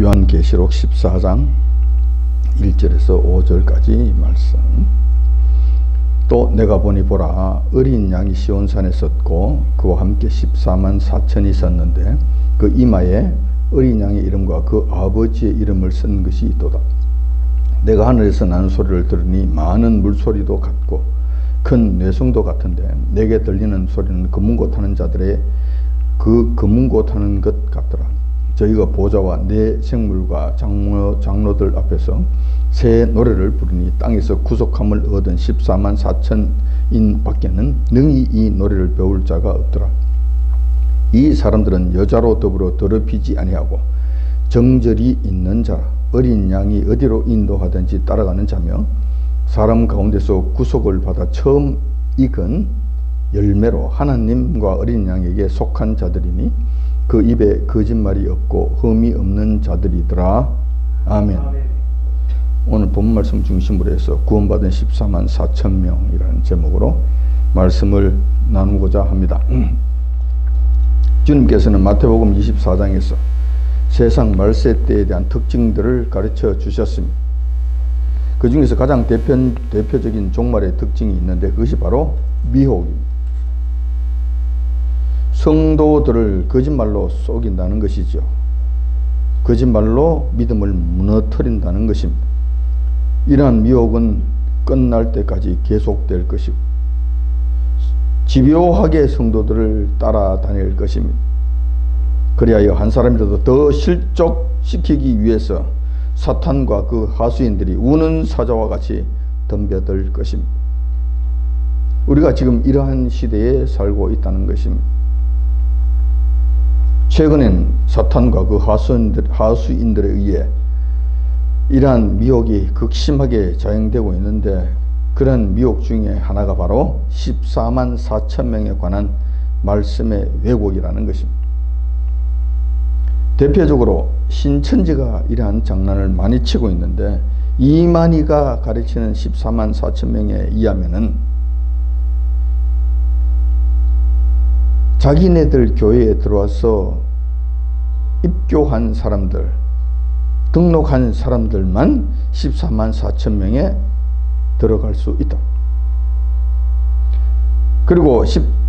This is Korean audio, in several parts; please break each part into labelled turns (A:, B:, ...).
A: 요한계시록 14장 1절에서 5절까지 말씀. 또 내가 보니 보라, 어린 양이 시온산에 섰고 그와 함께 14만 4천이 섰는데 그 이마에 어린 양의 이름과 그 아버지의 이름을 쓴 것이 있도다. 내가 하늘에서 나는 소리를 들으니 많은 물소리도 같고 큰 뇌성도 같은데 내게 들리는 소리는 금문고 타는 자들의 그 금문고 타는 것 같더라. 저희가 보좌와 네 생물과 장로들 앞에서 새 노래를 부르니 땅에서 구속함을 얻은 14만 4천인 밖에는 능히 이 노래를 배울 자가 없더라. 이 사람들은 여자로 더불어 더럽히지 아니하고 정절이 있는 자라. 어린 양이 어디로 인도하든지 따라가는 자며 사람 가운데서 구속을 받아 처음 익은 열매로 하나님과 어린 양에게 속한 자들이니 그 입에 거짓말이 없고 흠이 없는 자들이더라. 아멘. 오늘 본 말씀 중심으로 해서 구원받은 14만 4천 명이라는 제목으로 말씀을 나누고자 합니다. 주님께서는 마태복음 24장에서 세상 말세 때에 대한 특징들을 가르쳐 주셨습니다. 그 중에서 가장 대표적인 종말의 특징이 있는데 그것이 바로 미혹입니다. 성도들을 거짓말로 속인다는 것이죠. 거짓말로 믿음을 무너뜨린다는 것입니다. 이러한 미혹은 끝날 때까지 계속될 것이고 집요하게 성도들을 따라다닐 것입니다. 그리하여 한 사람이라도 더 실족시키기 위해서 사탄과 그 하수인들이 우는 사자와 같이 덤벼들 것입니다. 우리가 지금 이러한 시대에 살고 있다는 것입니다. 최근엔 사탄과 그 하수인들에 의해 이러한 미혹이 극심하게 자행되고 있는데 그런 미혹 중에 하나가 바로 14만 4천 명에 관한 말씀의 왜곡이라는 것입니다. 대표적으로 신천지가 이러한 장난을 많이 치고 있는데 이만희가 가르치는 14만 4천 명에 의하면은 자기네들 교회에 들어와서 입교한 사람들, 등록한 사람들만 14만 4천 명에 들어갈 수 있다. 그리고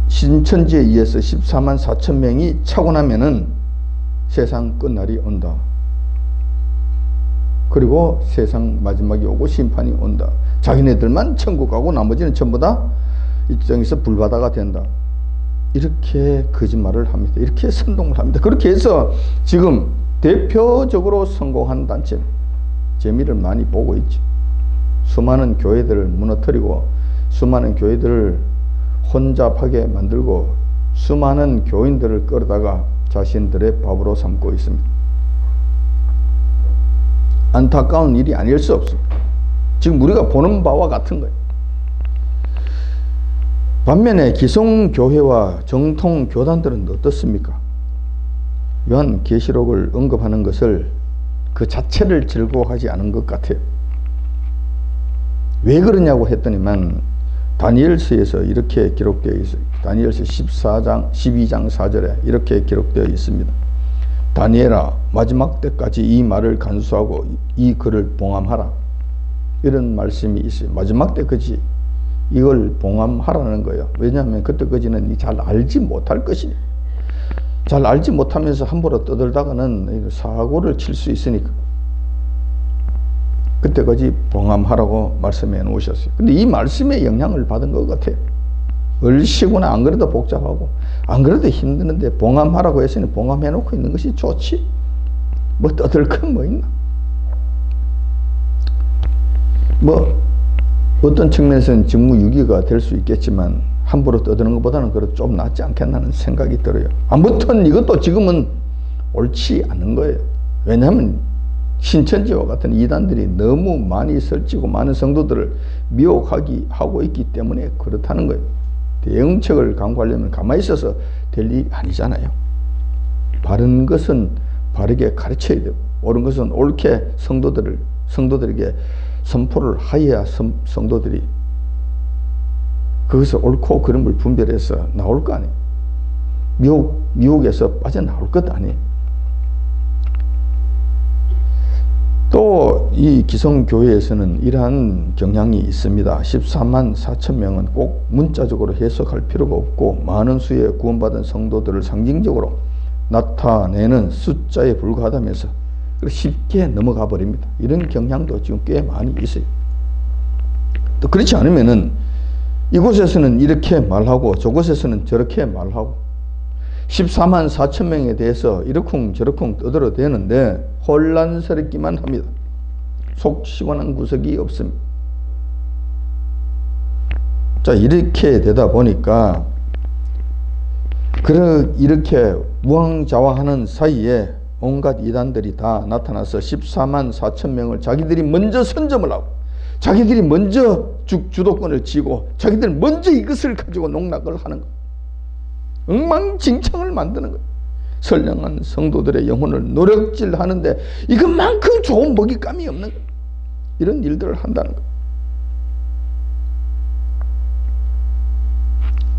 A: 신천지에 의해서 14만 4천 명이 차고 나면은 세상 끝날이 온다. 그리고 세상 마지막이 오고 심판이 온다. 자기네들만 천국 가고 나머지는 전부 다 이쪽에서 불바다가 된다. 이렇게 거짓말을 합니다. 이렇게 선동을 합니다. 그렇게 해서 지금 대표적으로 성공한 단체 재미를 많이 보고 있죠. 수많은 교회들을 무너뜨리고 수많은 교회들을 혼잡하게 만들고 수많은 교인들을 끌어다가 자신들의 밥으로 삼고 있습니다. 안타까운 일이 아닐 수 없습니다. 지금 우리가 보는 바와 같은 거예요. 반면에 기성교회와 정통교단들은 어떻습니까? 요한계시록을 언급하는 것을 그 자체를 즐거워하지 않은 것 같아요. 왜 그러냐고 했더니만 다니엘서에서 이렇게 기록되어 있어요. 다니엘서 12장 4절에 이렇게 기록되어 있습니다. 다니엘아, 마지막 때까지 이 말을 간수하고 이 글을 봉함하라. 이런 말씀이 있어요. 마지막 때까지 이걸 봉함하라는 거예요. 왜냐하면 그때까지는 잘 알지 못할 것이니 잘 알지 못하면서 함부로 떠들다가는 사고를 칠 수 있으니까 그때까지 봉함하라고 말씀해 놓으셨어요. 근데 이 말씀에 영향을 받은 것 같아요. 얼씨구나. 안 그래도 복잡하고 안 그래도 힘드는데 봉함하라고 했으니 봉함해 놓고 있는 것이 좋지. 뭐 떠들 건 뭐 있나. 뭐 어떤 측면에서는 직무유기가 될 수 있겠지만 함부로 떠드는 것보다는 그래도 좀 낫지 않겠나는 생각이 들어요. 아무튼 이것도 지금은 옳지 않은 거예요. 왜냐하면 신천지와 같은 이단들이 너무 많이 설치고 많은 성도들을 미혹하고 있기 때문에 그렇다는 거예요. 대응책을 강구하려면 가만히 있어서 될 일이 아니잖아요. 바른 것은 바르게 가르쳐야 되고 옳은 것은 옳게 성도들에게 선포를 하여야 성도들이 그것을 옳고 그름을 분별해서 나올 거 아니에요. 미혹에서 빠져나올 것 아니에요. 또 이 기성교회에서는 이러한 경향이 있습니다. 14만 4천 명은 꼭 문자적으로 해석할 필요가 없고 많은 수의 구원받은 성도들을 상징적으로 나타내는 숫자에 불과하다면서 쉽게 넘어가 버립니다. 이런 경향도 지금 꽤 많이 있어요. 또 그렇지 않으면은 이곳에서는 이렇게 말하고 저곳에서는 저렇게 말하고 14만 4천 명에 대해서 이러쿵저러쿵 떠들어대는데 혼란스럽기만 합니다. 속 시원한 구석이 없습니다. 자, 이렇게 되다 보니까 이렇게 우왕좌왕하는 사이에 온갖 이단들이 다 나타나서 14만 4천 명을 자기들이 먼저 선점을 하고 자기들이 먼저 주도권을 쥐고 자기들이 먼저 이것을 가지고 농락을 하는 거예요. 엉망진창을 만드는 거예요. 선량한 성도들의 영혼을 노력질하는데 이것만큼 좋은 먹잇감이 없는 거예요. 이런 일들을 한다는 거예요.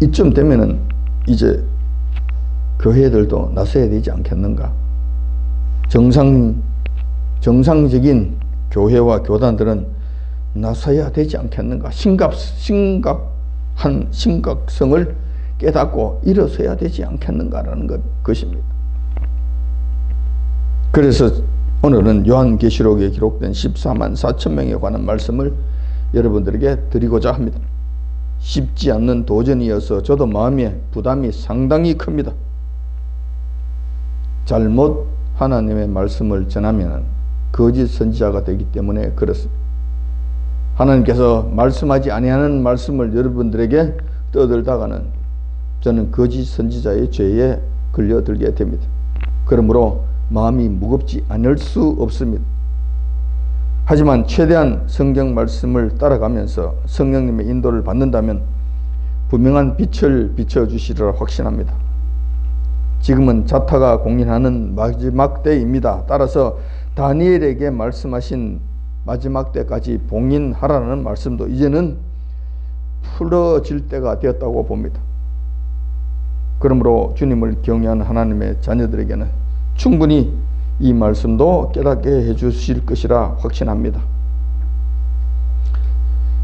A: 이쯤 되면은 이제 교회들도 나서야 되지 않겠는가. 정상적인 교회와 교단들은 나서야 되지 않겠는가. 심각성을 깨닫고 일어서야 되지 않겠는가라는 것입니다. 그래서 오늘은 요한계시록에 기록된 14만 4천 명에 관한 말씀을 여러분들에게 드리고자 합니다. 쉽지 않는 도전이어서 저도 마음에 부담이 상당히 큽니다. 잘못 하나님의 말씀을 전하면 거짓 선지자가 되기 때문에 그렇습니다. 하나님께서 말씀하지 아니하는 말씀을 여러분들에게 떠들다가는 저는 거짓 선지자의 죄에 걸려들게 됩니다. 그러므로 마음이 무겁지 않을 수 없습니다. 하지만 최대한 성경 말씀을 따라가면서 성령님의 인도를 받는다면 분명한 빛을 비춰주시리라 확신합니다. 지금은 자타가 공인하는 마지막 때입니다. 따라서 다니엘에게 말씀하신 마지막 때까지 봉인하라는 말씀도 이제는 풀어질 때가 되었다고 봅니다. 그러므로 주님을 경외하는 하나님의 자녀들에게는 충분히 이 말씀도 깨닫게 해주실 것이라 확신합니다.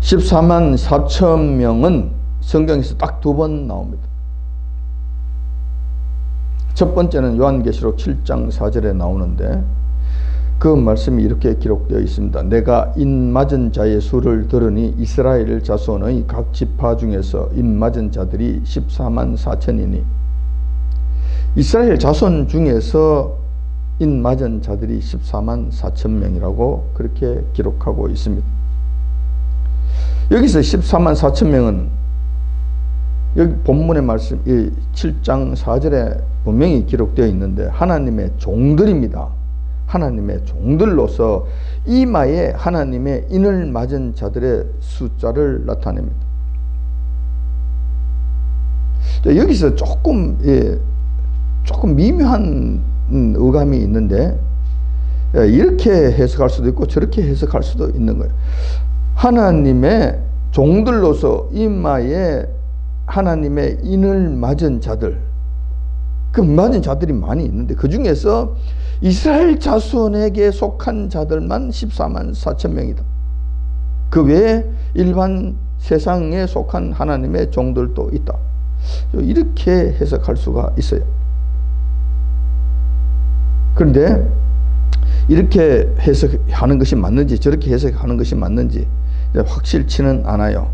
A: 14만 4천 명은 성경에서 딱 2번 나옵니다. 첫 번째는 요한계시록 7장 4절에 나오는데 그 말씀이 이렇게 기록되어 있습니다. 내가 인맞은 자의 수를 들으니 이스라엘 자손의 각 지파 중에서 인맞은 자들이 14만 4천이니 이스라엘 자손 중에서 인맞은 자들이 14만 4천 명이라고 그렇게 기록하고 있습니다. 여기서 14만 4천 명은 여기 본문의 말씀 7장 4절에 분명히 기록되어 있는데 하나님의 종들입니다. 하나님의 종들로서 이마에 하나님의 인을 맞은 자들의 숫자를 나타냅니다. 여기서 조금 미묘한 어감이 있는데 이렇게 해석할 수도 있고 저렇게 해석할 수도 있는 거예요. 하나님의 종들로서 이마에 하나님의 인을 맞은 자들, 그 맞은 자들이 많이 있는데 그 중에서 이스라엘 자손에게 속한 자들만 14만 4천 명이다. 그 외에 일반 세상에 속한 하나님의 종들도 있다. 이렇게 해석할 수가 있어요. 그런데 이렇게 해석하는 것이 맞는지 저렇게 해석하는 것이 맞는지 확실치는 않아요.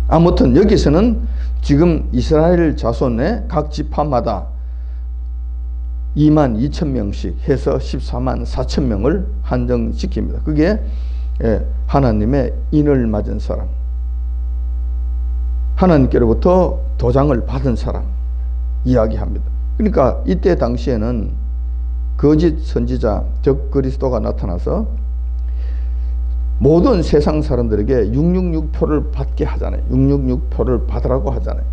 A: 아무튼 여기서는 지금 이스라엘 자손의 각 지파마다 2만 2천 명씩 해서 14만 4천 명을 한정시킵니다. 그게 하나님의 인을 맞은 사람, 하나님께로부터 도장을 받은 사람 이야기합니다. 그러니까 이때 당시에는 거짓 선지자 적 그리스도가 나타나서 모든 세상 사람들에게 666표를 받게 하잖아요. 666표를 받으라고 하잖아요.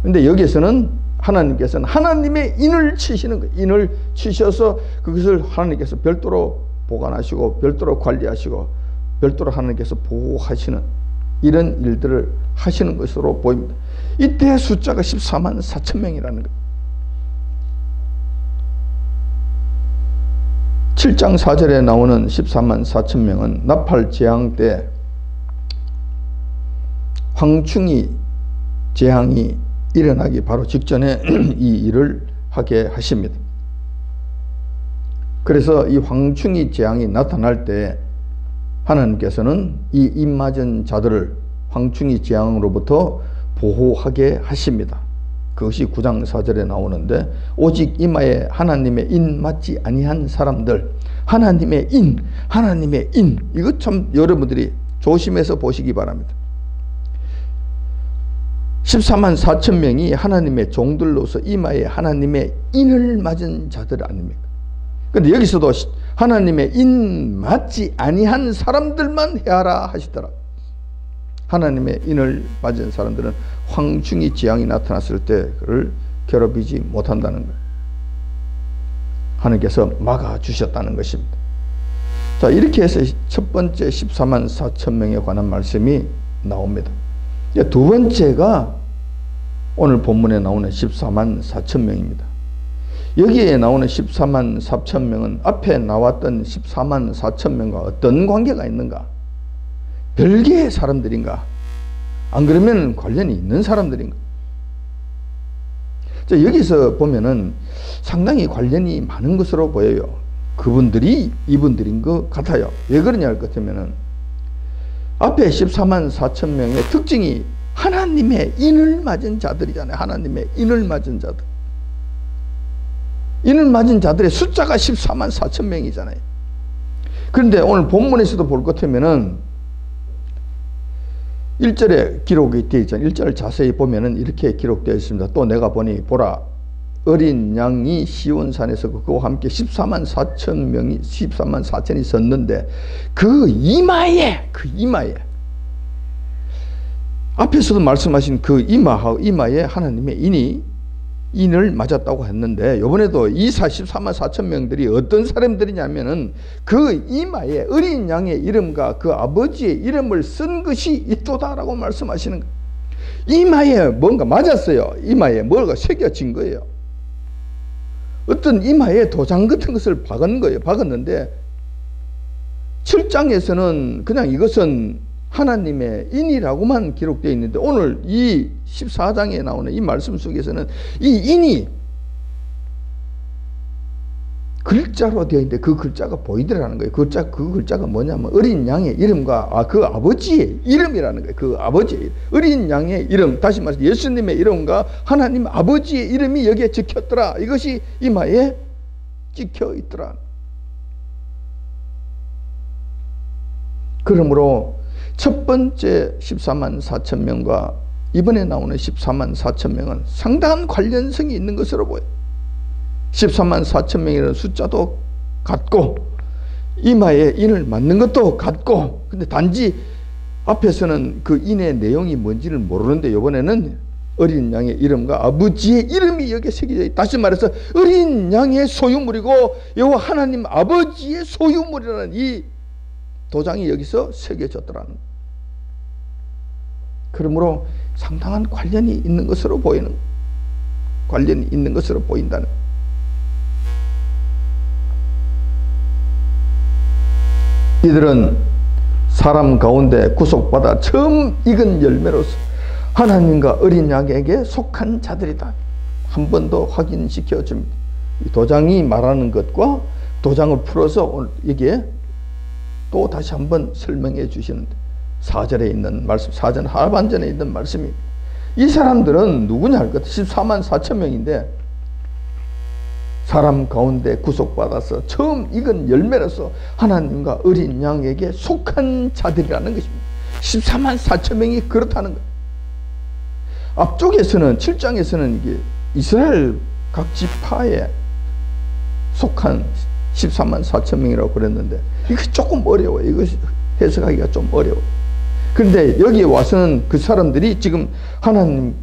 A: 근데 여기서는 하나님께서는 하나님의 인을 치시는 거예요. 인을 치셔서 그것을 하나님께서 별도로 보관하시고 별도로 관리하시고 별도로 하나님께서 보호하시는 이런 일들을 하시는 것으로 보입니다. 이때 숫자가 14만 4천 명이라는 거예요. 7장 4절에 나오는 14만 4천 명은 나팔 재앙 때 황충이 재앙이 일어나기 바로 직전에 이 일을 하게 하십니다. 그래서 이 황충이 재앙이 나타날 때 하나님께서는 이 입맞은 자들을 황충이 재앙으로부터 보호하게 하십니다. 그것이 9장 4절에 나오는데, 오직 이마에 하나님의 인 맞지 아니한 사람들, 하나님의 인, 이거 참 여러분들이 조심해서 보시기 바랍니다. 14만 4천 명이 하나님의 종들로서 이마에 하나님의 인을 맞은 자들 아닙니까? 근데 여기서도 하나님의 인 맞지 아니한 사람들만 해하라 하시더라. 하나님의 인을 맞은 사람들은 황충이 재앙이 나타났을 때 그를 괴롭히지 못한다는 거예요. 하나님께서 막아주셨다는 것입니다. 자, 이렇게 해서 첫 번째 14만 4천 명에 관한 말씀이 나옵니다. 두 번째가 오늘 본문에 나오는 14만 4천 명입니다. 여기에 나오는 14만 4천 명은 앞에 나왔던 14만 4천 명과 어떤 관계가 있는가? 별개의 사람들인가? 안 그러면 관련이 있는 사람들인가? 자, 여기서 보면은 상당히 관련이 많은 것으로 보여요. 그분들이 이분들인 것 같아요. 왜 그러냐 할 것 같으면은 앞에 14만 4천 명의 특징이 하나님의 인을 맞은 자들이잖아요. 하나님의 인을 맞은 자들. 인을 맞은 자들의 숫자가 14만 4천 명이잖아요. 그런데 오늘 본문에서도 볼 것 같으면은 1절에 기록이 되어 있잖아요. 1절을 자세히 보면은 이렇게 기록되어 있습니다. 또 내가 보니 보라, 어린 양이 시온산에서 그와 함께 14만 4천이 섰는데 그 이마에 앞에서도 말씀하신 그 이마에 하나님의 인을 맞았다고 했는데, 이번에도 이 14만 4천 명들이 어떤 사람들이냐면은 그 이마에 어린 양의 이름과 그 아버지의 이름을 쓴 것이 있도다라고 말씀하시는 거예요. 이마에 뭔가 맞았어요. 이마에 뭐가 새겨진 거예요. 어떤 이마에 도장 같은 것을 박은 거예요. 박았는데 7장에서는 그냥 이것은 하나님의 인이라고만 기록되어 있는데, 오늘 이 14장에 나오는 이 말씀 속에서는 이 인이 글자로 되어 있는데 그 글자가 보이더라는 거예요. 그 글자가 뭐냐면 어린 양의 이름과 그 아버지의 이름이라는 거예요. 그 아버지의 이름. 어린 양의 이름, 다시 말해서 예수님의 이름과 하나님 아버지의 이름이 여기에 적혔더라. 이것이 이마에 찍혀 있더라. 그러므로 첫 번째 14만 4천 명과 이번에 나오는 14만 4천 명은 상당한 관련성이 있는 것으로 보여요. 14만 4천 명이라는 숫자도 같고 이마에 인을 맞는 것도 같고, 근데 단지 앞에서는 그 인의 내용이 뭔지를 모르는데 이번에는 어린 양의 이름과 아버지의 이름이 여기에 새겨져 있다. 다시 말해서 어린 양의 소유물이고 여호와 하나님 아버지의 소유물이라는 이 도장이 여기서 새겨졌더라는 거예요. 그러므로 상당한 관련이 있는 것으로 보인다는 거예요. 이들은 사람 가운데 구속받아 처음 익은 열매로서 하나님과 어린 양에게 속한 자들이다. 한 번 더 확인시켜 줍니다. 이 도장이 말하는 것과 도장을 풀어서 오늘 이게 또 다시 한번 설명해 주시는데, 4절에 있는 말씀, 4절 하반전에 있는 말씀입니다. 이 사람들은 누구냐 할 것, 14만 4천 명인데 사람 가운데 구속받아서 처음 익은 열매로서 하나님과 어린 양에게 속한 자들이라는 것입니다. 14만 4천 명이 그렇다는 거예요. 앞쪽에서는 7장에서는 이게 이스라엘 각 지파에 속한 14만 4천 명이라고 그랬는데 이거 조금 어려워요. 이거 해석하기가 좀 어려워요. 그런데 여기에 와서는 그 사람들이 지금 하나님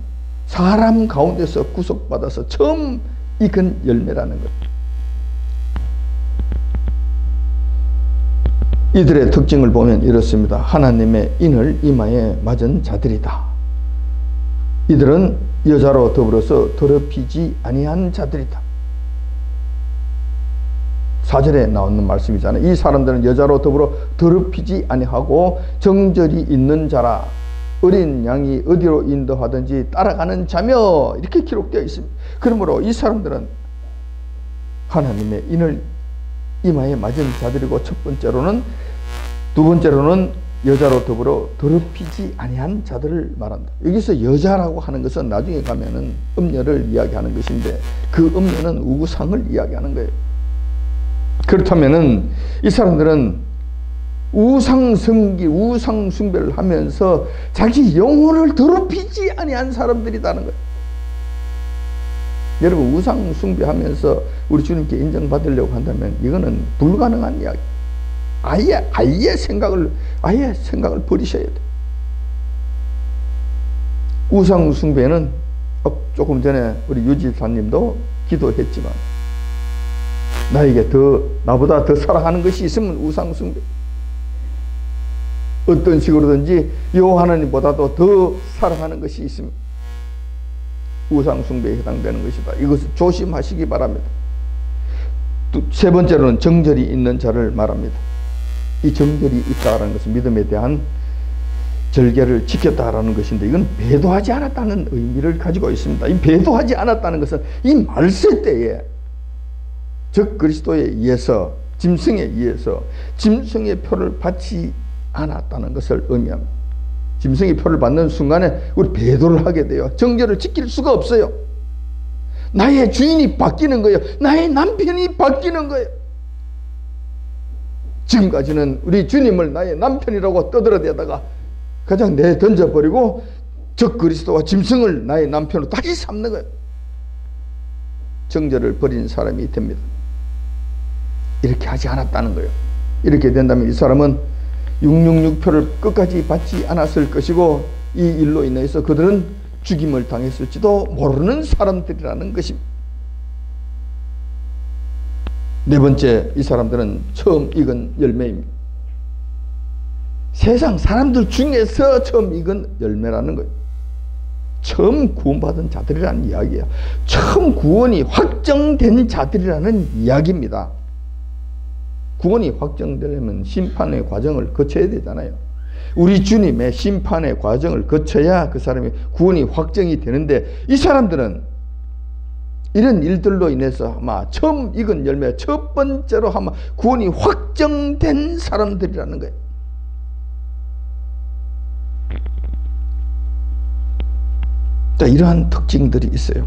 A: 사람 가운데서 구속받아서 처음 익은 열매라는 것. 이들의 특징을 보면 이렇습니다. 하나님의 인을 이마에 맞은 자들이다. 이들은 여자로 더불어서 더럽히지 아니한 자들이다. 4절에 나오는 말씀이잖아요. 이 사람들은 여자로 더불어 더럽히지 아니하고 정절이 있는 자라. 어린 양이 어디로 인도하든지 따라가는 자며 이렇게 기록되어 있습니다. 그러므로 이 사람들은 하나님의 인을 이마에 맞은 자들이고 두 번째로는 여자로 더불어 더럽히지 아니한 자들을 말한다. 여기서 여자라고 하는 것은 나중에 가면은 음녀를 이야기하는 것인데 그 음녀는 우상을 이야기하는 거예요. 그렇다면은 이 사람들은 우상 숭배를 하면서 자기 영혼을 더럽히지 아니한 사람들이라는 거예요. 여러분, 우상 숭배하면서 우리 주님께 인정받으려고 한다면 이거는 불가능한 이야기. 아예 생각을 버리셔야 돼. 우상 숭배는 조금 전에 우리 유지사님도 기도했지만 나보다 더 사랑하는 것이 있으면 우상 숭배. 어떤 식으로든지 여호와 하나님보다도 더 사랑하는 것이 있으면 우상 숭배에 해당되는 것이다. 이것을 조심하시기 바랍니다. 세 번째로는 정절이 있는 자를 말합니다. 이 정절이 있다라는 것은 믿음에 대한 절개를 지켰다라는 것인데 이건 배도하지 않았다는 의미를 가지고 있습니다. 이 배도하지 않았다는 것은 이 말세 때에 적 그리스도에 의해서 짐승의 표를 받지 않았다는 것을 의미합니다. 짐승의 표를 받는 순간에 우리 배도를 하게 돼요. 정절을 지킬 수가 없어요. 나의 주인이 바뀌는 거예요. 나의 남편이 바뀌는 거예요. 지금까지는 우리 주님을 나의 남편이라고 떠들어대다가 그냥 던져버리고 적 그리스도와 짐승을 나의 남편으로 다시 삼는 거예요. 정절을 버린 사람이 됩니다. 이렇게 하지 않았다는 거예요. 이렇게 된다면 이 사람은 666표를 끝까지 받지 않았을 것이고 이 일로 인해서 그들은 죽임을 당했을지도 모르는 사람들이라는 것입니다. 네 번째, 이 사람들은 처음 익은 열매입니다. 세상 사람들 중에서 처음 익은 열매라는 거예요. 처음 구원받은 자들이라는 이야기예요. 처음 구원이 확정된 자들이라는 이야기입니다. 구원이 확정되려면 심판의 과정을 거쳐야 되잖아요. 우리 주님의 심판의 과정을 거쳐야 그 사람의 구원이 확정이 되는데 이 사람들은 이런 일들로 인해서 아마 처음 익은 열매, 첫 번째로 아마 구원이 확정된 사람들이라는 거예요. 자, 이러한 특징들이 있어요.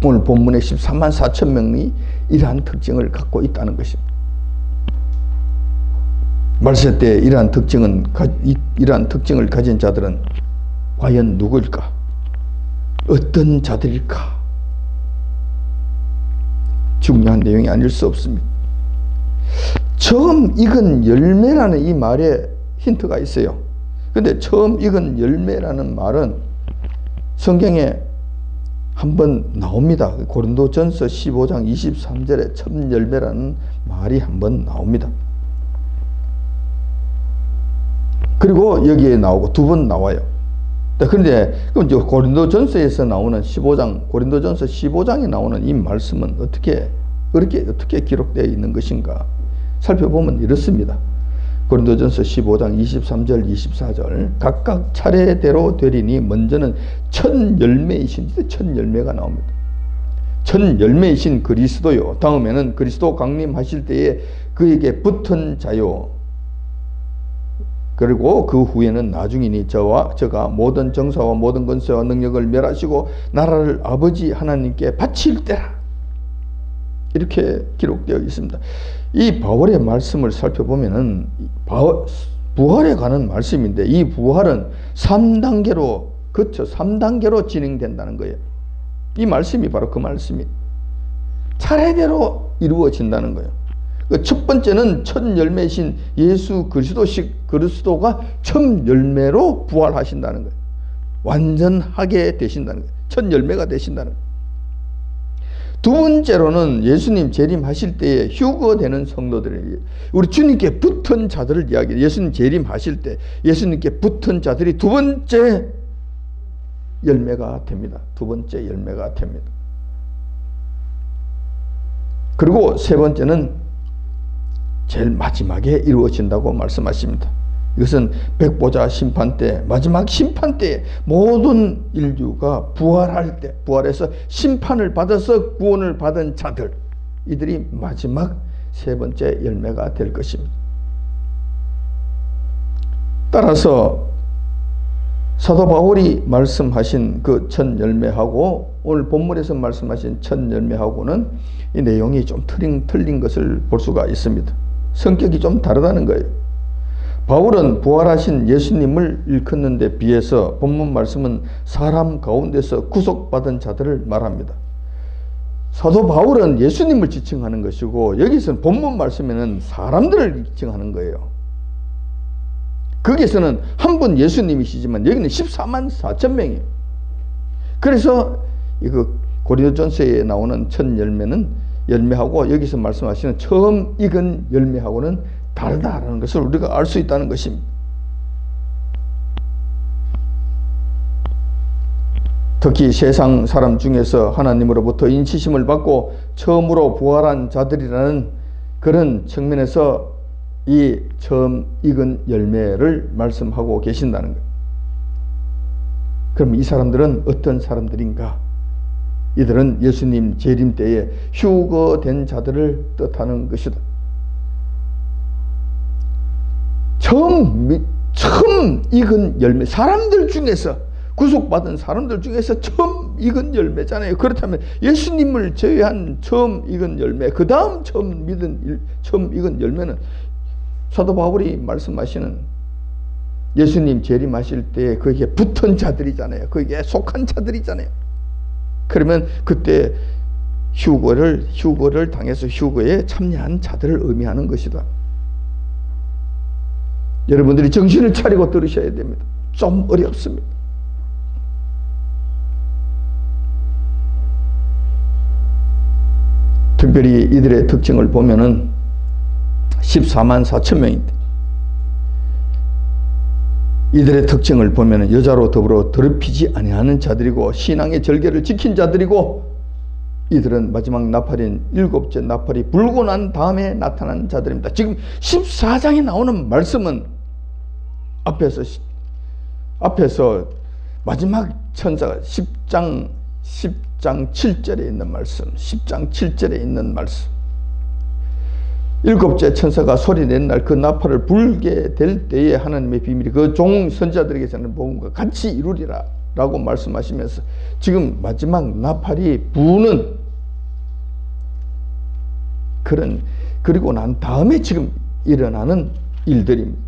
A: 오늘 본문의 13만 4천 명이 이러한 특징을 갖고 있다는 것입니다. 말세 때 이러한 특징을 가진 자들은 과연 누구일까? 어떤 자들일까? 중요한 내용이 아닐 수 없습니다. 처음 익은 열매라는 이 말에 힌트가 있어요. 그런데 처음 익은 열매라는 말은 성경에 한번 나옵니다. 고린도전서 15장 23절에 첫 열매라는 말이 한번 나옵니다. 그리고 여기에 나오고 두 번 나와요. 그런데 고린도전서에서 나오는 고린도전서 15장에 나오는 이 말씀은 어떻게 기록되어 있는 것인가 살펴보면 이렇습니다. 고린도전서 15장 23절 24절 각각 차례대로 되리니 먼저는 첫 열매가 나옵니다. 첫 열매이신 그리스도요. 다음에는 그리스도 강림하실 때에 그에게 붙은 자요. 그리고 그 후에는 나중이니 저가 모든 정사와 모든 권세와 능력을 멸하시고 나라를 아버지 하나님께 바칠 때라. 이렇게 기록되어 있습니다. 이 바울의 말씀을 살펴보면은 부활에 관한 말씀인데 이 부활은 3단계로 진행된다는 거예요. 이 말씀이 바로 그 말씀이 차례대로 이루어진다는 거예요. 첫 번째는 첫 열매이신 예수 그리스도가 첫 열매로 부활하신다는 거예요. 완전하게 되신다는 거예요. 첫 열매가 되신다는 거예요. 두 번째로는 예수님 재림하실 때에 휴거되는 성도들이 우리 주님께 붙은 자들을 이야기해요. 예수님 재림하실 때 예수님께 붙은 자들이 두 번째 열매가 됩니다. 두 번째 열매가 됩니다. 그리고 세 번째는 제일 마지막에 이루어진다고 말씀하십니다. 이것은 백보자 심판 때, 마지막 심판 때에 모든 인류가 부활할 때, 부활해서 심판을 받아서 구원을 받은 자들, 이들이 마지막 세 번째 열매가 될 것입니다. 따라서 사도 바울이 말씀하신 그 첫 열매하고 오늘 본문에서 말씀하신 첫 열매하고는 이 내용이 좀 틀린 것을 볼 수가 있습니다. 성격이 좀 다르다는 거예요. 바울은 부활하신 예수님을 일컫는데 비해서 본문 말씀은 사람 가운데서 구속받은 자들을 말합니다. 사도 바울은 예수님을 지칭하는 것이고 여기서는 본문 말씀에는 사람들을 지칭하는 거예요. 거기에서는 한 분 예수님이시지만 여기는 14만 4천 명이에요. 그래서 이거 고린도전서에 나오는 첫 열매하고 여기서 말씀하시는 처음 익은 열매하고는 다르다라는 것을 우리가 알 수 있다는 것입니다. 특히 세상 사람 중에서 하나님으로부터 인치심을 받고 처음으로 부활한 자들이라는 그런 측면에서 이 처음 익은 열매를 말씀하고 계신다는 거예요. 그럼 이 사람들은 어떤 사람들인가? 이들은 예수님 재림 때에 휴거된 자들을 뜻하는 것이다. 처음 익은 열매, 사람들 중에서, 구속받은 사람들 중에서 처음 익은 열매잖아요. 그렇다면 예수님을 제외한 처음 익은 열매, 그 다음 처음 익은 열매는 사도 바울이 말씀하시는 예수님 재림하실 때 거기에 붙은 자들이잖아요. 거기에 속한 자들이잖아요. 그러면 그때 휴거를 당해서 휴거에 참여한 자들을 의미하는 것이다. 여러분들이 정신을 차리고 들으셔야 됩니다. 좀 어렵습니다. 특별히 이들의 특징을 보면은 14만 4천 명인데 이들의 특징을 보면은 여자로 더불어 더럽히지 아니하는 자들이고 신앙의 절개를 지킨 자들이고 이들은 마지막 나팔인 일곱째 나팔이 불고 난 다음에 나타난 자들입니다. 지금 14장에 나오는 말씀은 앞에서 마지막 천사가 10장 7절에 있는 말씀, 10장 7절에 있는 말씀, 일곱째 천사가 소리낸 날 그 나팔을 불게 될 때에 하나님의 비밀이 그 종 선지자들에게서는 복음과 같이 이루리라 라고 말씀하시면서 지금 마지막 나팔이 부는 그리고 난 다음에 지금 일어나는 일들입니다.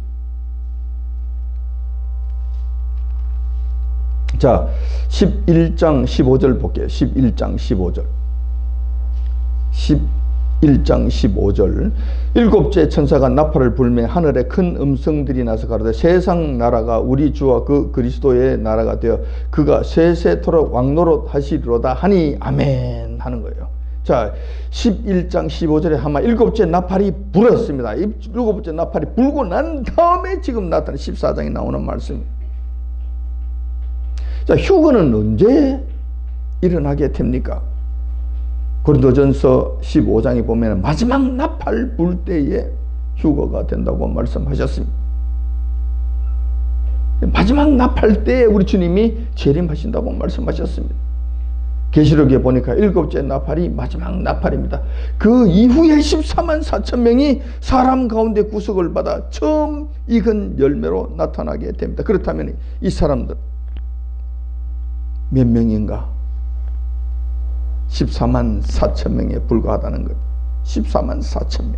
A: 자, 11장 15절 볼게요. 11장 15절. 11장 15절. 일곱째 천사가 나팔을 불매 하늘에 큰 음성들이 나서 가로되 세상 나라가 우리 주와 그 그리스도의 나라가 되어 그가 세세토록 왕노릇 하시리로다 하니 아멘 하는 거예요. 자, 11장 15절에 아마 일곱째 나팔이 불었습니다. 일곱째 나팔이 불고 난 다음에 지금 나타난 14장에 나오는 말씀입니다. 자, 휴거는 언제 일어나게 됩니까? 고린도전서 15장에 보면 마지막 나팔 불 때에 휴거가 된다고 말씀하셨습니다. 마지막 나팔 때에 우리 주님이 재림하신다고 말씀하셨습니다. 계시록에 보니까 일곱째 나팔이 마지막 나팔입니다. 그 이후에 14만 4천 명이 사람 가운데 구속을 받아 처음 익은 열매로 나타나게 됩니다. 그렇다면 이 사람들 몇 명인가? 14만 4천 명에 불과하다는 것. 14만 4천 명.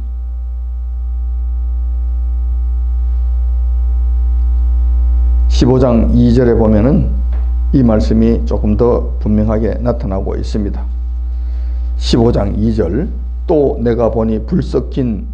A: (15장 2절에) 보면은 이 말씀이 조금 더 분명하게 나타나고 있습니다. 15장 2절. 또 내가 보니 불 섞인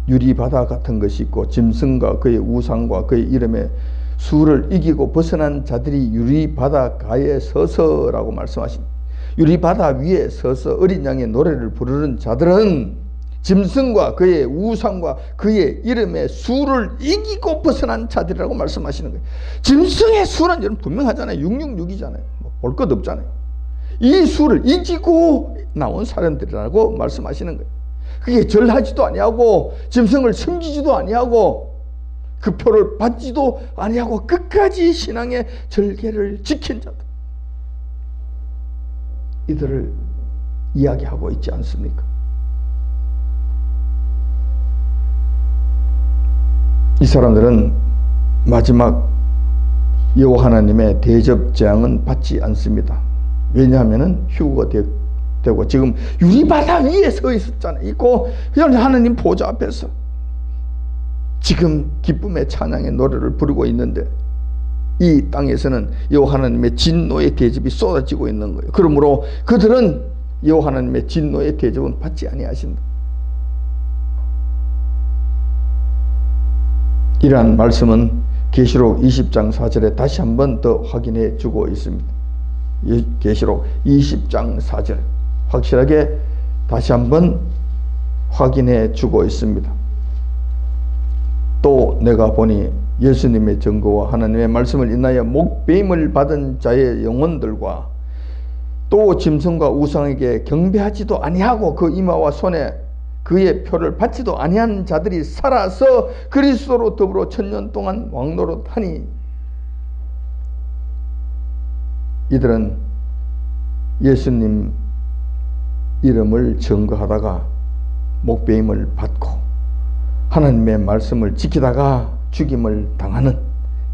A: 유리바다 같은 것이 있고 짐승과 그의 우상과 그의 이름의 수를 이기고 벗어난 자들이 유리바다가에 서서라고 말씀하십니다. 유리바다 위에 서서 어린 양의 노래를 부르는 자들은 짐승과 그의 우상과 그의 이름의 수를 이기고 벗어난 자들이라고 말씀하시는 거예요. 짐승의 수는 여러분 분명하잖아요. 666이잖아요. 볼 것 없잖아요. 이 수를 이기고 나온 사람들이라고 말씀하시는 거예요. 그게 절하지도 아니하고 짐승을 섬기지도 아니하고 그 표를 받지도 아니하고 끝까지 신앙의 절개를 지킨 자들, 이들을 이야기하고 있지 않습니까? 이 사람들은 마지막 여호와 하나님의 대접 재앙은 받지 않습니다. 왜냐하면 휴거가 되고 지금 유리바다 위에 서 있었잖아요. 있고 하나님 보좌 앞에서 지금 기쁨의 찬양의 노래를 부르고 있는데 이 땅에서는 여호와 하나님의 진노의 대접이 쏟아지고 있는 거예요. 그러므로 그들은 여호와 하나님의 진노의 대접은 받지 아니하신다. 이러한 말씀은 계시록 20장 4절에 다시 한 번 더 확인해 주고 있습니다. 계시록 20장 4절 확실하게 다시 한 번 확인해 주고 있습니다. 또 내가 보니 예수님의 증거와 하나님의 말씀을 인하여 목배임을 받은 자의 영혼들과 또 짐승과 우상에게 경배하지도 아니하고 그 이마와 손에 그의 표를 받지도 아니한 자들이 살아서 그리스도로 더불어 천년 동안 왕노릇하니 이들은 예수님 이름을 증거하다가 목배임을 받고 하나님의 말씀을 지키다가 죽임을 당하는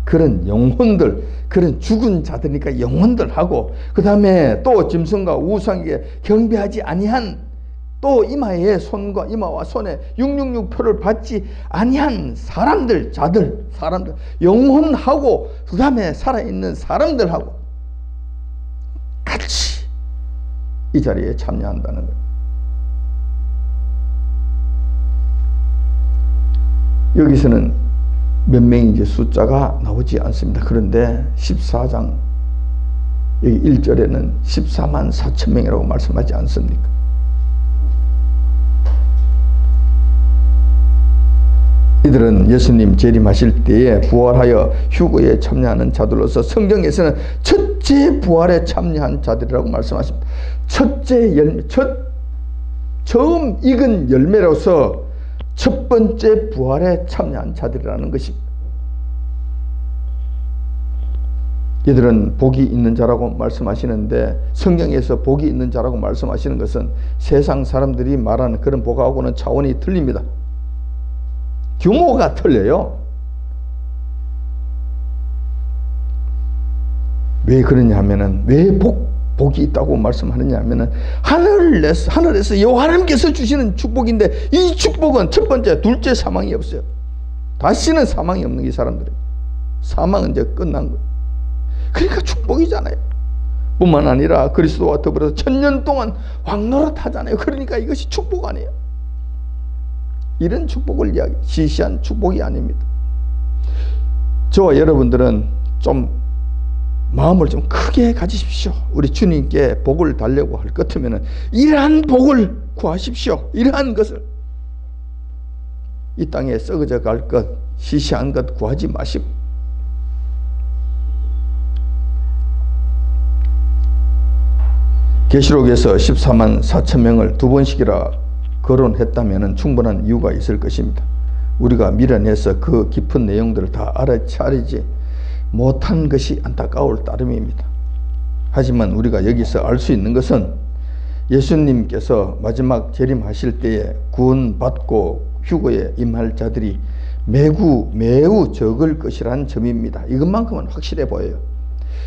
A: 그런 영혼들, 그런 죽은 자들이니까 영혼들하고 그 다음에 또 짐승과 우상에게 경배하지 아니한 또 이마에 손과 이마와 손에 666표를 받지 아니한 사람들, 자들, 사람들, 영혼하고 그 다음에 살아있는 사람들하고 같이 이 자리에 참여한다는 거예요. 여기서는 몇 명인지 숫자가 나오지 않습니다. 그런데 14장 여기 1절에는 14만 4천 명이라고 말씀하지 않습니까? 이들은 예수님 재림하실 때에 부활하여 휴거에 참여하는 자들로서 성경에서는 첫째 부활에 참여한 자들이라고 말씀하십니다. 첫째 열매, 처음 익은 열매로서 첫 번째 부활에 참여한 자들이라는 것입니다. 이들은 복이 있는 자라고 말씀하시는데 성경에서 복이 있는 자라고 말씀하시는 것은 세상 사람들이 말하는 그런 복하고는 차원이 틀립니다. 규모가 틀려요. 왜 그러냐 하면은 왜 복이 있다고 말씀하느냐 하면은 하늘에서 여호와 하나님께서 주시는 축복인데 이 축복은 첫 번째, 둘째 사망이 없어요. 다시는 사망이 없는 이 사람들이. 사망은 이제 끝난 거예요. 그러니까 축복이잖아요. 뿐만 아니라 그리스도와 더불어서 천년 동안 왕노릇 하잖아요. 그러니까 이것이 축복 아니에요. 이런 축복을 시시한 축복이 아닙니다. 저와 여러분들은 좀 마음을 좀 크게 가지십시오. 우리 주님께 복을 달려고 할 것 같으면 이러한 복을 구하십시오. 이러한 것을 이 땅에 썩어져 갈 것, 시시한 것 구하지 마시고 계시록에서 14만 4천 명을 두 번씩이라 거론했다면 충분한 이유가 있을 것입니다. 우리가 밀어내서 그 깊은 내용들을 다 알아차리지 못한 것이 안타까울 따름입니다. 하지만 우리가 여기서 알 수 있는 것은 예수님께서 마지막 재림하실 때에 구원받고 휴거에 임할 자들이 매우 적을 것이라는 점입니다. 이것만큼은 확실해 보여요.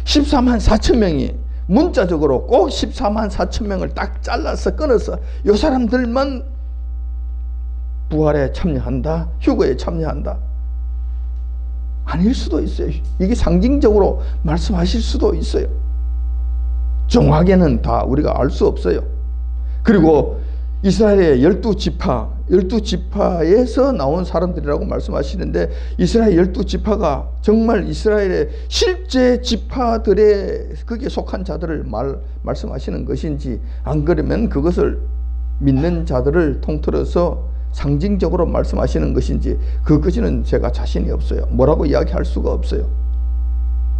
A: 14만 4천 명이 문자적으로 꼭 14만 4천 명을 딱 잘라서 끊어서 이 사람들만 부활에 참여한다, 휴거에 참여한다. 아닐 수도 있어요. 이게 상징적으로 말씀하실 수도 있어요. 정확하게는 다 우리가 알 수 없어요. 그리고 이스라엘의 12지파에서 나온 사람들이라고 말씀하시는데 이스라엘 12지파가 정말 이스라엘의 실제 지파들의 그게 속한 자들을 말씀하시는 것인지 안 그러면 그것을 믿는 자들을 통틀어서 상징적으로 말씀하시는 것인지 그것은 제가 자신이 없어요. 뭐라고 이야기할 수가 없어요.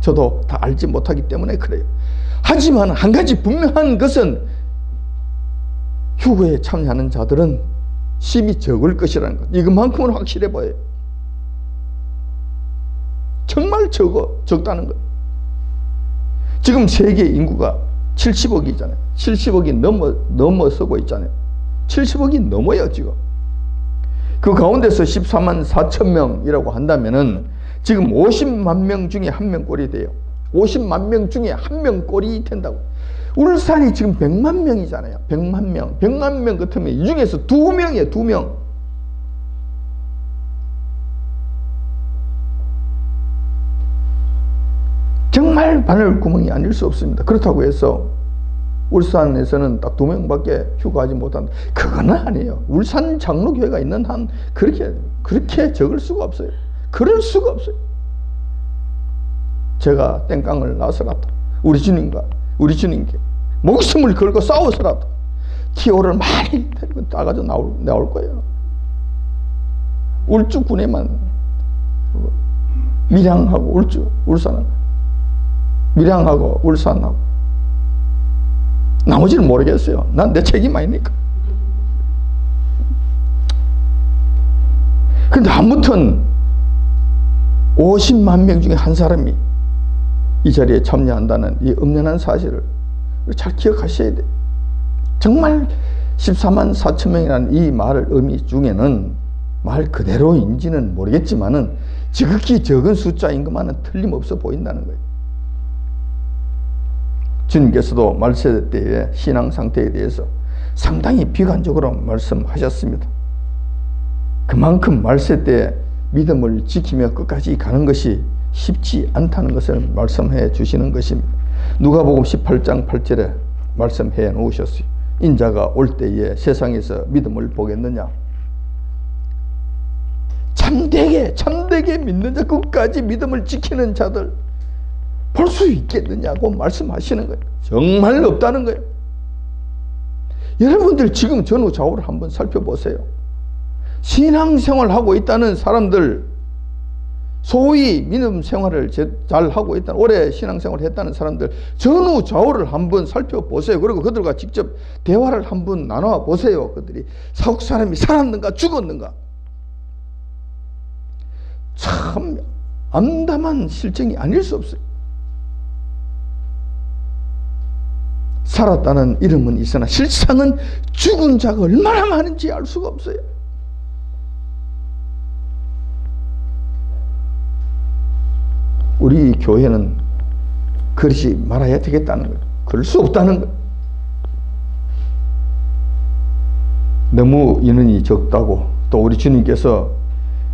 A: 저도 다 알지 못하기 때문에 그래요. 하지만 한 가지 분명한 것은 휴거에 참여하는 자들은 10이 적을 것이라는 것. 이것만큼은 확실해 보여요. 정말 적다는 것. 지금 세계 인구가 70억이잖아요. 70억이 넘어서고 있잖아요. 70억이 넘어요, 지금. 그 가운데서 14만 4천 명이라고 한다면은 지금 50만 명 중에 한 명꼴이 돼요. 50만 명 중에 한 명꼴이 된다고. 울산이 지금 100만 명이잖아요. 100만 명. 100만 명 같으면 이 중에서 2명이에요, 2명. 정말 바늘구멍이 아닐 수 없습니다. 그렇다고 해서 울산에서는 딱 2명밖에 휴가하지 못한다. 그건 아니에요. 울산 장로교회가 있는 한 그렇게 적을 수가 없어요. 그럴 수가 없어요. 제가 땡깡을 나서라도 우리 주님께 목숨을 걸고 싸워서라도 티오를 많이 데리고 따가지고 나올 거예요. 울주군에만 밀양하고 울산하고 밀양하고 울산하고 나머지는 모르겠어요. 난 내 책임 아니니까. 근데 아무튼 50만 명 중에 한 사람이 이 자리에 참여한다는 이 엄연한 사실을 잘 기억하셔야 돼요. 정말 14만 4천 명이라는 이 말의 의미 중에는 말 그대로인지는 모르겠지만은 지극히 적은 숫자인 것만은 틀림없어 보인다는 거예요. 주님께서도 말세 때의 신앙 상태에 대해서 상당히 비관적으로 말씀하셨습니다. 그만큼 말세 때 믿음을 지키며 끝까지 가는 것이 쉽지 않다는 것을 말씀해 주시는 것입니다. 누가복음 18장 8절에 말씀해 놓으셨어요. 인자가 올 때에 세상에서 믿음을 보겠느냐. 참되게 믿는 자, 끝까지 믿음을 지키는 자들 볼 수 있겠느냐고 말씀하시는 거예요. 정말 없다는 거예요. 여러분들 지금 전후 좌우를 한번 살펴보세요. 신앙생활을 하고 있다는 사람들, 소위 믿음 생활을 잘 하고 있다는, 오래 신앙생활을 했다는 사람들 전후 좌우를 한번 살펴보세요. 그리고 그들과 직접 대화를 한번 나눠 보세요. 그들이 사국 사람이 살았는가 죽었는가. 참 암담한 실정이 아닐 수 없어요. 살았다는 이름은 있으나 실상은 죽은 자가 얼마나 많은지 알 수가 없어요. 우리 교회는 그러지 말아야 되겠다는 거예요. 그럴 수 없다는 거예요. 너무 인원이 적다고 또 우리 주님께서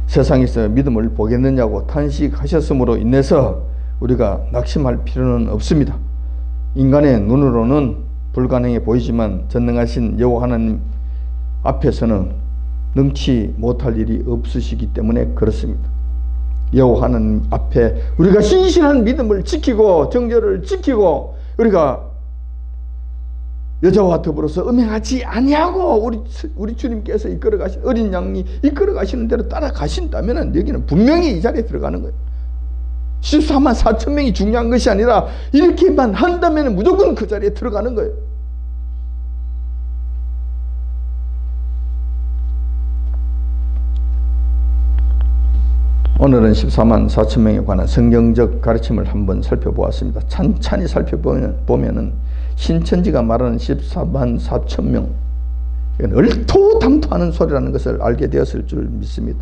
A: 세상에서 믿음을 보겠느냐고 탄식하셨으므로 인해서 우리가 낙심할 필요는 없습니다. 인간의 눈으로는 불가능해 보이지만 전능하신 여호와 하나님 앞에서는 능치 못할 일이 없으시기 때문에 그렇습니다. 여호와 하나님 앞에 우리가 신실한 믿음을 지키고 정절을 지키고 우리가 여자와 더불어서 음행하지 아니하고 우리 주님께서 이끌어가신 어린 양이 이끌어가시는 대로 따라가신다면 여기는 분명히 이 자리에 들어가는 거예요. 14만 4천 명이 중요한 것이 아니라 이렇게만 한다면 무조건 그 자리에 들어가는 거예요. 오늘은 14만 4천 명에 관한 성경적 가르침을 한번 살펴보았습니다. 찬찬히 살펴보면은 신천지가 말하는 14만 4천 명, 이건 얼토당토하는 소리라는 것을 알게 되었을 줄 믿습니다.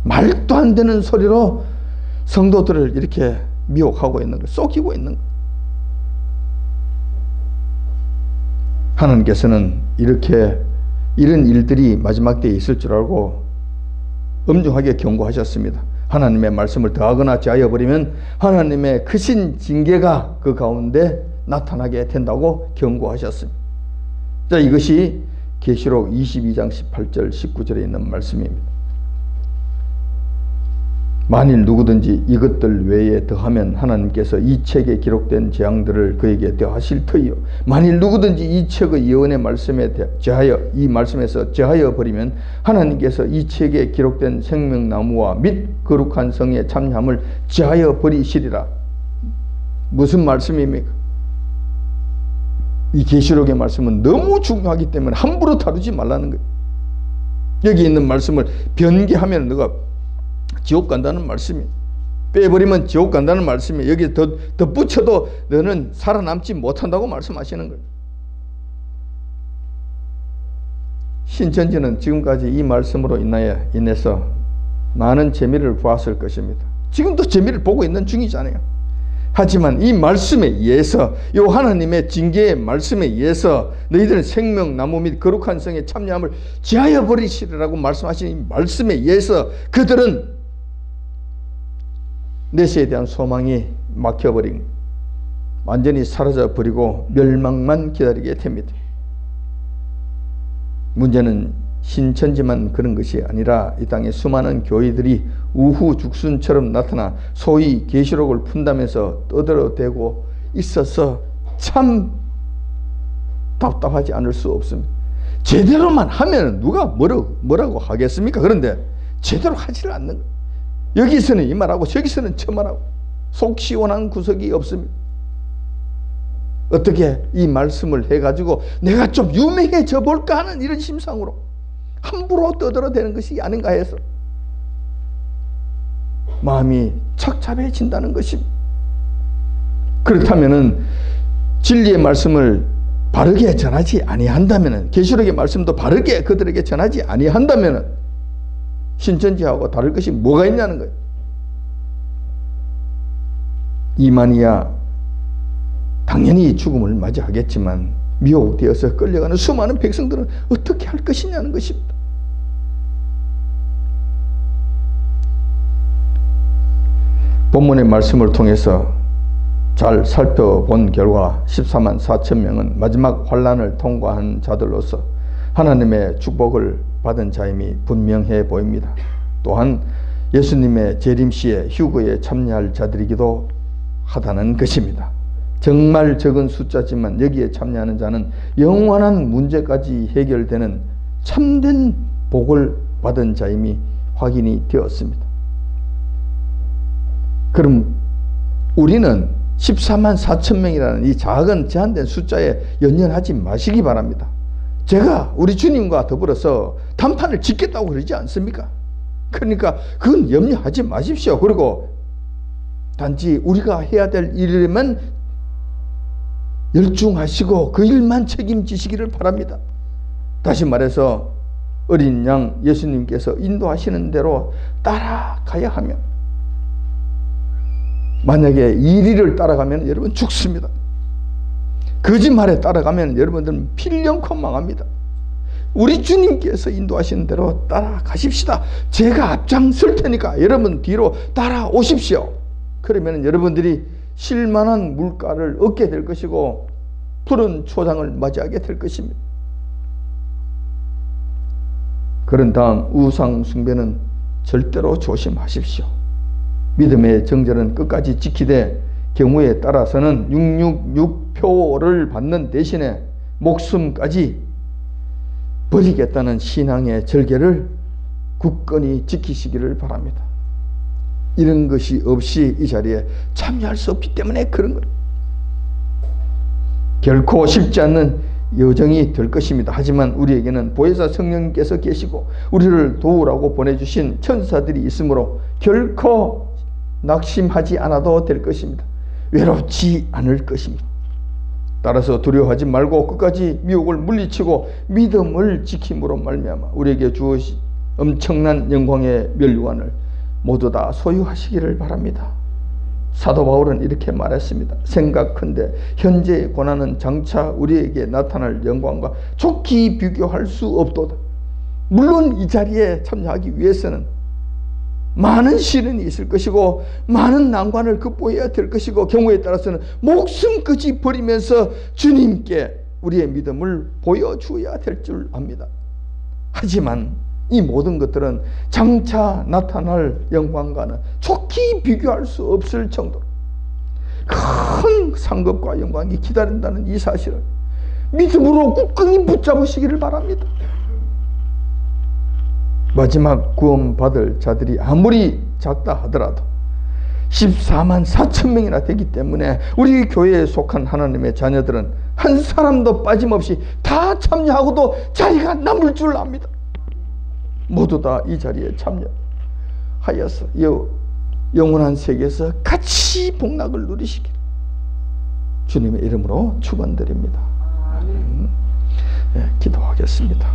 A: 말도 안 되는 소리로 성도들을 이렇게 미혹하고 있는 것, 속이고 있는 것. 하나님께서는 이런 일들이 마지막 때에 있을 줄 알고 엄중하게 경고하셨습니다. 하나님의 말씀을 더하거나 제하여버리면 하나님의 크신 징계가 그 가운데 나타나게 된다고 경고하셨습니다. 자, 이것이 계시록 22장 18절 19절에 있는 말씀입니다. 만일 누구든지 이것들 외에 더하면 하나님께서 이 책에 기록된 재앙들을 그에게 더하실 터이요. 만일 누구든지 이 책의 예언의 말씀에 제하여 이 말씀에서 제하여 버리면 하나님께서 이 책에 기록된 생명나무와 및 거룩한 성의 참함을 제하여 버리시리라. 무슨 말씀입니까? 이 계시록의 말씀은 너무 중요하기 때문에 함부로 다루지 말라는 거예요. 여기 있는 말씀을 변개하면 너가 지옥 간다는 말씀이, 빼버리면 지옥 간다는 말씀이, 여기 덧붙여도 너는 살아남지 못한다고 말씀하시는 거예요. 신천지는 지금까지 이 말씀으로 인해서 많은 재미를 보았을 것입니다. 지금도 재미를 보고 있는 중이잖아요. 하지만 이 말씀에 의해서, 이 하나님의 징계의 말씀에 의해서 너희들은 생명나무 및 거룩한 성의 참여함을 제하여 버리시리라고 말씀하신 이 말씀에 의해서 그들은 내세에 대한 소망이 막혀버린, 완전히 사라져버리고 멸망만 기다리게 됩니다. 문제는 신천지만 그런 것이 아니라 이 땅에 수많은 교회들이 우후죽순처럼 나타나 소위 계시록을 푼다면서 떠들어대고 있어서 참 답답하지 않을 수 없습니다. 제대로만 하면 누가 뭐라고 하겠습니까? 그런데 제대로 하지를 않는 거예요. 여기서는 이 말하고 저기서는 저 말하고 속 시원한 구석이 없습니다. 어떻게 이 말씀을 해가지고 내가 좀 유명해져 볼까 하는 이런 심상으로 함부로 떠들어대는 것이 아닌가 해서 마음이 착잡해진다는 것입니다. 그렇다면은 진리의 말씀을 바르게 전하지 아니한다면은, 계시록의 말씀도 바르게 그들에게 전하지 아니한다면은 신천지하고 다를 것이 뭐가 있냐는 거예요. 이만희야 당연히 죽음을 맞이하겠지만 미혹되어서 끌려가는 수많은 백성들은 어떻게 할 것이냐는 것입니다. 본문의 말씀을 통해서 잘 살펴본 결과 14만 4천 명은 마지막 환란을 통과한 자들로서 하나님의 축복을 받은 자임이 분명해 보입니다. 또한 예수님의 재림시에 휴거에 참여할 자들이기도 하다는 것입니다. 정말 적은 숫자지만 여기에 참여하는 자는 영원한 문제까지 해결되는 참된 복을 받은 자임이 확인이 되었습니다. 그럼 우리는 14만 4천 명이라는 이 작은 제한된 숫자에 연연하지 마시기 바랍니다. 제가 우리 주님과 더불어서 단판을 짓겠다고 그러지 않습니까? 그러니까 그건 염려하지 마십시오. 그리고 단지 우리가 해야 될 일에만 열중하시고 그 일만 책임지시기를 바랍니다. 다시 말해서 어린 양 예수님께서 인도하시는 대로 따라가야 하며, 만약에 이리를 따라가면 여러분 죽습니다. 거짓말에 따라가면 여러분들은 필연코 망합니다. 우리 주님께서 인도하시는 대로 따라가십시다. 제가 앞장설 테니까 여러분 뒤로 따라오십시오. 그러면 여러분들이 실만한 물가를 얻게 될 것이고 푸른 초장을 맞이하게 될 것입니다. 그런 다음 우상 숭배는 절대로 조심하십시오. 믿음의 정절은 끝까지 지키되 경우에 따라서는 666표를 받는 대신에 목숨까지 버리겠다는 신앙의 절개를 굳건히 지키시기를 바랍니다. 이런 것이 없이 이 자리에 참여할 수 없기 때문에 그런 거예요. 결코 쉽지 않는 여정이 될 것입니다. 하지만 우리에게는 보혜사 성령님께서 계시고 우리를 도우라고 보내주신 천사들이 있으므로 결코 낙심하지 않아도 될 것입니다. 외롭지 않을 것입니다. 따라서 두려워하지 말고 끝까지 미혹을 물리치고 믿음을 지킴으로 말미암아 우리에게 주어진 엄청난 영광의 면류관을 모두 다 소유하시기를 바랍니다. 사도 바울은 이렇게 말했습니다. 생각컨대 현재의 고난은 장차 우리에게 나타날 영광과 좋게 비교할 수 없도다. 물론 이 자리에 참여하기 위해서는 많은 시련이 있을 것이고 많은 난관을 극복해야 될 것이고 경우에 따라서는 목숨까지 버리면서 주님께 우리의 믿음을 보여주어야 될 줄 압니다. 하지만 이 모든 것들은 장차 나타날 영광과는 좋게 비교할 수 없을 정도로 큰 상급과 영광이 기다린다는 이 사실을 믿음으로 굳건히 붙잡으시기를 바랍니다. 마지막 구원받을 자들이 아무리 작다 하더라도 14만 4천 명이나 되기 때문에 우리 교회에 속한 하나님의 자녀들은 한 사람도 빠짐없이 다 참여하고도 자리가 남을 줄 압니다. 모두 다 이 자리에 참여하여서 영원한 세계에서 같이 복락을 누리시길 주님의 이름으로 축원드립니다. 기도하겠습니다.